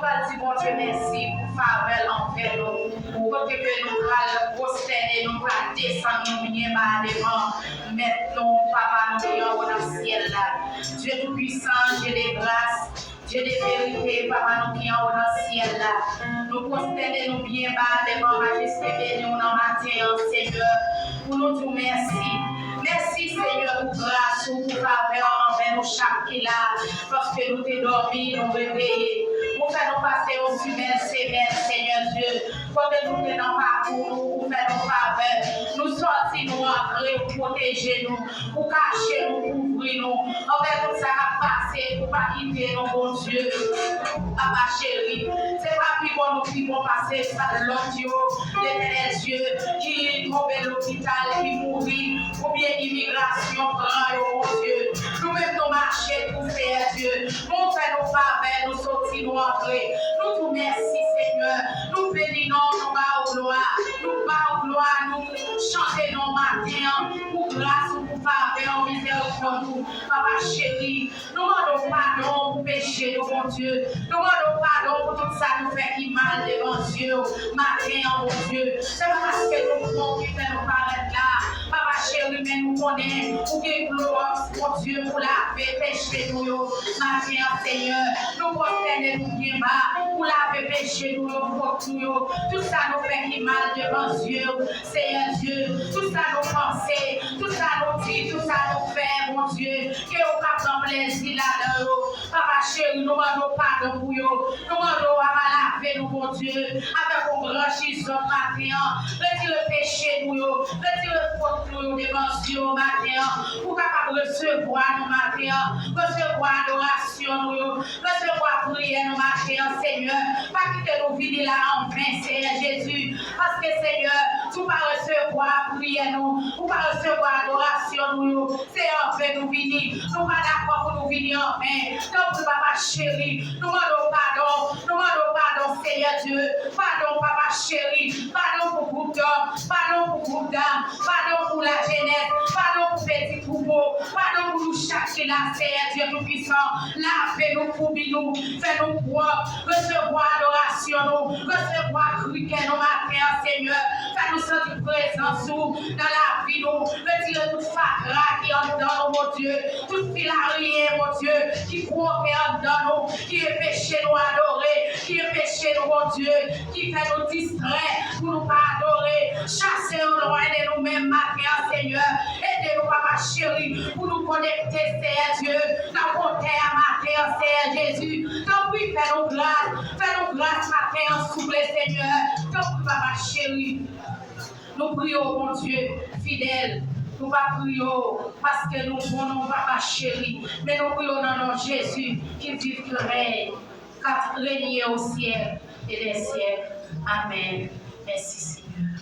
va dire, bon Dieu, merci pour faveur envers nous. Pour que nous allons prosterner, nous allons descendre, nous bien devant. Maintenant, papa, nous sommes dans le ciel là. Dieu tout-puissant, Dieu des grâces. Dieu de vérité, papa, nous qui en haut dans le ciel là. Nous prosternons nous bien bas devant majesté béni nous dans matin, Seigneur. Pour nous dire merci. Merci, Seigneur, pour grâce, pour faveur envers nous chaque qui là. Parce que nous t'es dormi, nous réveillés. Pour faire nous passer aux humains sévères, Seigneur Dieu. Quand nous t'es dans parcours, nous, pour faire nos faveurs. Nous sortir, nous entrer, pour protéger nous, pour cacher nous, pour ouvrir nous. Envers tout ça à passer, pour pas quitter nos bons Dieu. Papa chéri, c'est pas plus bon, nous qui vont passer l'autre l'éternel Dieu qui tombe à l'hôpital, qui mourit, ou bien immigration, grand, mon Dieu. Nous-mêmes, nous marcher pour faire Dieu. Nous faisons nos faveurs, nous sortir, nous entrer. Nous vous merci, Seigneur. Nous bénissons, nous bas gloire. Nous bas gloire, nous chantons nos matins pour grâce, pour faveur, miséricorde, nous. Papa chéri, nous demandons pardon pour péché, mon Dieu. Nous demandons pardon pour tout ça nous fait qui mal devant Dieu. Matin, mon Dieu. C'est pas parce que nous pouvons qui fait nous paraître là. Papa chéri, mais nous connaissons pour que gloire, mon Dieu, pour laver péché nous. Matin, Seigneur, nous prosternons nous bien bas pour laver péché nous, faute nous. Tout ça nous fait qui mal devant Dieu. Seigneur Dieu, tout ça nous pensons, tout ça nous dit, tout ça nous fait, mon Dieu. Que vous captez plaisir là-dedans. Papa chéri, nous demandons pardon pour vous. Nous demandons à laver nous, mon Dieu, avec un blanchissement matin. Retire le péché nous, retire le faute nous devant Dieu matin. Pour capable recevoir nous matin, recevoir adoration nous, recevoir prière nous matin, Seigneur. Pas quitter nos vies là en vain, Seigneur Jésus. Parce que Seigneur, tu vas recevoir prière nous, tu vas recevoir adoration nous. C'est en vain nous venir. Nous pas d'accord pour nous venir en vain. Donc, papa chéri, nous demandons pardon, Seigneur Dieu. Pardon, papa chéri. Pardon pour groupe d'hommes, pardon pour groupe dames, pardon pour la jeunesse, pardon pour petit troupeau, pardon pour nous chaque là, Seigneur Dieu tout-puissant. Lavez-nous, courbez-nous, fais-nous propres, recevoir adoration, nous, recevoir criquet nos matins, Seigneur. Fais-nous sentir présence dans la vie, nous. Retire toute fatra qui est en dedans, mon Dieu, toute filarité, mon Dieu, qui croit en dedans, nous, qui est péché, nous adorer, qui est péché, nous, mon Dieu, qui fait nous distraire pour nous pas adorer. Chassez-nous loin de nous-mêmes, matin, Seigneur. Aidez-nous, papa chéri, pour nous connecter, Seigneur Dieu, dans mon terre, matin, Seigneur Jésus. Donc, oui, fais-nous grâce, matin, souple, Seigneur. Donc, papa chéri, nous prions, mon Dieu, fidèle. Nous ne prions parce que nous voulons papa chéri, mais nous prions dans notre Jésus qui vit que règne, qui règne au ciel et des ciels. Amen. Merci, Seigneur.